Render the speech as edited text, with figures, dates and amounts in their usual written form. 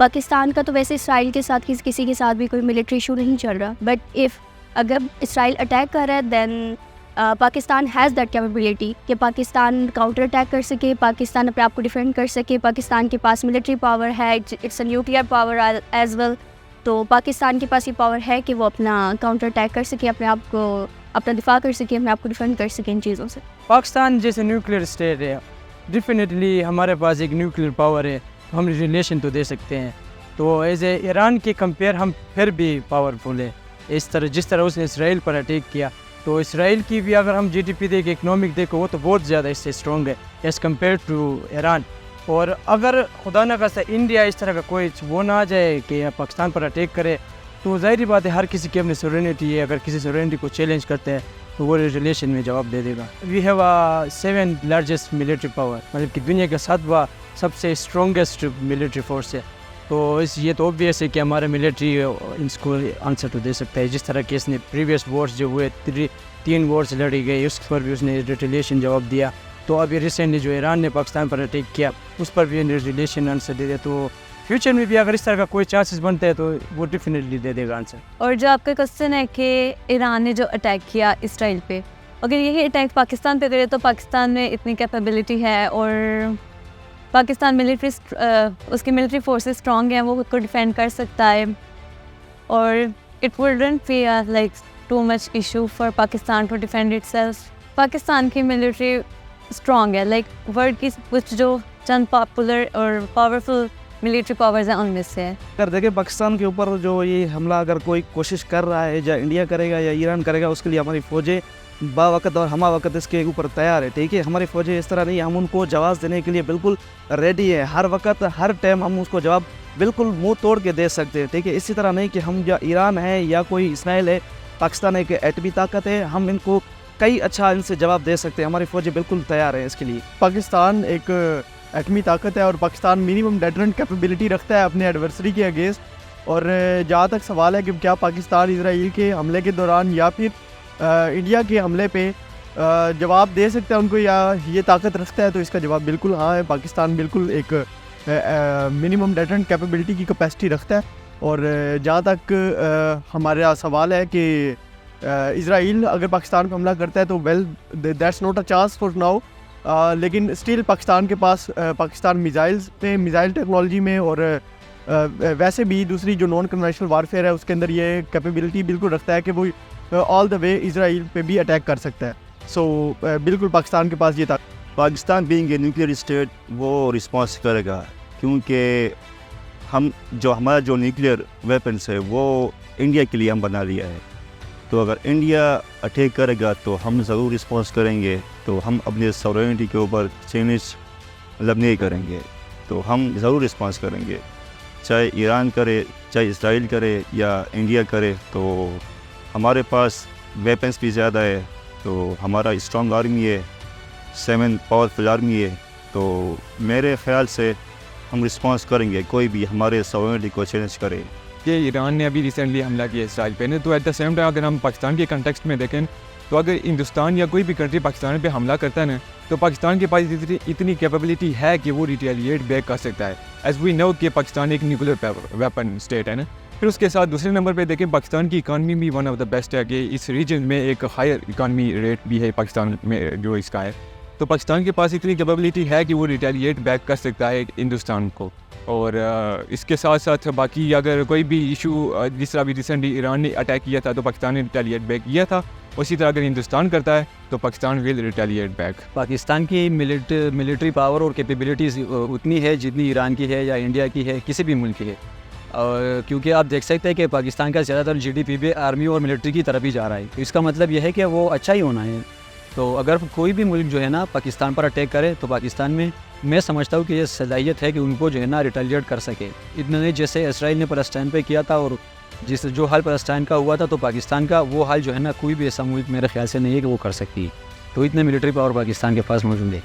पाकिस्तान का तो वैसे इसराइल के साथ किसी के साथ भी कोई मिलिट्री इशू नहीं चल रहा, बट अगर इसराइल अटैक कर रहा है then Pakistan has that capability कि पाकिस्तान काउंटर अटैक कर सके, पाकिस्तान अपने आप को डिफेंड कर सके। पाकिस्तान के पास मिलिट्री पावर है, it's a nuclear power as well. तो पाकिस्तान के पास ये पावर है कि वो अपना काउंटर अटैक कर सके, अपने आप को अपना दिफा कर सके, अपने आप को डिफेंड कर सके इन चीज़ों से। पाकिस्तान जैसे न्यूक्लियर स्टेट है, डेफिनेटली हमारे पास एक न्यूक्लियर पावर है, तो हम रिलेशन तो दे सकते हैं। तो एज ए ईरान के कंपेयर हम फिर भी पावरफुल है। जिस तरह उसने इसराइल पर अटैक किया, तो इसराइल की भी अगर हम जीडीपी देखें, इकनॉमिक देखो, वो तो बहुत ज़्यादा इससे स्ट्रॉन्ग है एज़ कम्पेयर टू ईरान। और अगर खुदा न खास्ता इंडिया इस तरह का कोई वो ना आ जाए कि पाकिस्तान पर अटैक करे, तो ज़ाहिर बात है हर किसी की अपनी सोवरेनिटी है। अगर किसी सोवरेनिटी को चैलेंज करते हैं तो वो रिलेशन में जवाब दे देगा। We have a 7th largest military power, मतलब कि दुनिया का 7वां सबसे स्ट्रॉन्गेस्ट मिलिट्री फोर्स है। तो ये तो ऑब्वियस है कि हमारा मिलिट्री इसको आंसर तो दे सकता है। जिस तरह के इसने प्रीवियस वॉर्स जो हुए 3 वॉर्स लड़ी गई, उस पर भी उसने रिटेलिएशन जवाब दिया। तो अभी रिसेंटली जो ईरान ने पाकिस्तान पर अटैक किया, उस पर भी रिटेलिएशन आंसर दे दिया। तो फ्यूचर में भी अगर इस तरह का कोई चांसेस बनते हैं तो वो डेफिनेटली दे देगा आंसर। और जो आपका क्वेश्चन है कि ईरान ने जो अटैक किया इसराइल पे, अगर यही अटैक पाकिस्तान पे करे तो पाकिस्तान में इतनी कैपेबिलिटी है और पाकिस्तान मिलिट्री उसकी मिलिट्री फोर्सेस स्ट्रॉन्ग हैं, वो खुद को डिफेंड कर सकता है। और it wouldn't be like too much issue for Pakistan to defend itself. Pakistan की मिलिट्री स्ट्रॉन्ग है, लाइक वर्ल्ड की कुछ जो चंद पॉपुलर और पावरफुल मिलिट्री पावर्स हैं उनमें से है। अगर देखें पाकिस्तान के ऊपर जो ये हमला अगर कोई कोशिश कर रहा है, या इंडिया करेगा या ईरान करेगा, उसके लिए हमारी फ़ौजें बावक़्त और हमा वक़्त इसके ऊपर तैयार है। ठीक है, हमारी फ़ौजें इस तरह नहीं है, हम उनको जवाब देने के लिए बिल्कुल रेडी है। हर वक्त हर टाइम हम उसको जवाब बिल्कुल मुँह तोड़ के दे सकते हैं। ठीक है, इसी तरह नहीं कि हम या ईरान है या कोई इसराइल है, पाकिस्तान एक एटमी ताकत है, हम इनको कई अच्छा इनसे जवाब दे सकते हैं। हमारी फ़ौजें बिल्कुल तैयार है इसके लिए। पाकिस्तान एक एटमी ताकत है और पाकिस्तान मिनिमम डेटरेंट कैपेबिलिटी रखता है अपने एडवर्सरी के अगेंस्ट। और जहाँ तक सवाल है कि क्या पाकिस्तान इसराइल के हमले के दौरान या फिर इंडिया के हमले पे जवाब दे सकता है उनको, या ये ताकत रखता है, तो इसका जवाब बिल्कुल हाँ है। पाकिस्तान बिल्कुल एक मिनिमम डेटरेंट कैपेबिलिटी की कैपेसिटी रखता है। और जहाँ तक हमारा सवाल है कि इसराइल अगर पाकिस्तान पर हमला करता है तो well that's not a chance for now, लेकिन स्टिल पाकिस्तान के पास पाकिस्तान मिसाइल टेक्नोलॉजी में और वैसे भी दूसरी जो नॉन कन्वेंशनल वारफेयर है उसके अंदर ये कैपेबिलिटी बिल्कुल रखता है कि वो ऑल द वे इसराइल पे भी अटैक कर सकता है। सो बिल्कुल पाकिस्तान के पास ये था। Pakistan being a nuclear state वो रिस्पॉन्स करेगा, क्योंकि हमारा जो न्यूक्लियर वेपन्स है वो इंडिया के लिए हम बना लिया है। तो अगर इंडिया अटैक करेगा तो हम ज़रूर रिस्पॉन्स करेंगे। तो हम अपने सॉवरेनिटी के ऊपर चैलेंज मतलब नहीं करेंगे, तो हम ज़रूर रिस्पॉन्स करेंगे। चाहे ईरान करे, चाहे इसराइल करे या इंडिया करे, तो हमारे पास वेपन्स भी ज़्यादा है। तो हमारा स्ट्रॉन्ग आर्मी है, 7 पावरफुल आर्मी है। तो मेरे ख़्याल से हम रिस्पॉन्स करेंगे कोई भी हमारे सॉवरेनिटी को चैलेंज करे। कि ईरान ने अभी रिसेंटली हमला किया इसराइल पे, तो एट द सेम टाइम अगर हम पाकिस्तान के कंटेक्स्ट में देखें तो अगर हिंदुस्तान या कोई भी कंट्री पाकिस्तान पे हमला करता है ना, तो पाकिस्तान के पास इतनी कैपेबिलिटी है कि वो रिटेलिएट बैक कर सकता है। एज वी नो कि पाकिस्तान एक न्यूक्लियर वेपन स्टेट है ना। फिर उसके साथ दूसरे नंबर पे देखें पाकिस्तान की इकानमी भी वन ऑफ द बेस्ट है कि इस रीजन में एक हायर इकानमी रेट भी है पाकिस्तान में जो इसका है। तो पाकिस्तान के पास इतनी कैपेबिलिटी है कि वो रिटेलिएट बैक कर सकता है हिंदुस्तान को। और इसके साथ साथ बाकी अगर कोई भी इशू, जिस तरह भी रिसेंटली ईरान ने अटैक किया था तो पाकिस्तान ने रिटेलिएट बैक किया था, उसी तरह अगर हिंदुस्तान करता है तो Pakistan will retaliate back. Pakistan की मिलिट्री पावर और कैपेबिलिटीज़ उतनी है जितनी ईरान की है या इंडिया की है, किसी भी मुल्क की है। और क्योंकि आप देख सकते हैं कि पाकिस्तान का ज़्यादातर जीडीपी भी आर्मी और मिलिट्री की तरफ ही जा रहा है, तो इसका मतलब यह है कि वो अच्छा ही होना है। तो अगर कोई भी मुल्क जो है ना पाकिस्तान पर अटैक करे तो पाकिस्तान में मैं समझता हूँ कि ये सलाहियत है कि उनको जो है ना रिटेलिएट कर सके। इतना नहीं जैसे इसराइल ने पैलेस्टाइन पे किया था, और जो हाल पैलेस्टाइन का हुआ था, तो पाकिस्तान का वो हाल जो है ना कोई भी ऐसा मुल्क मेरे ख्याल से नहीं है कि वो कर सकती है। तो इतने मिलिट्री पावर पाकिस्तान के पास मौजूद है।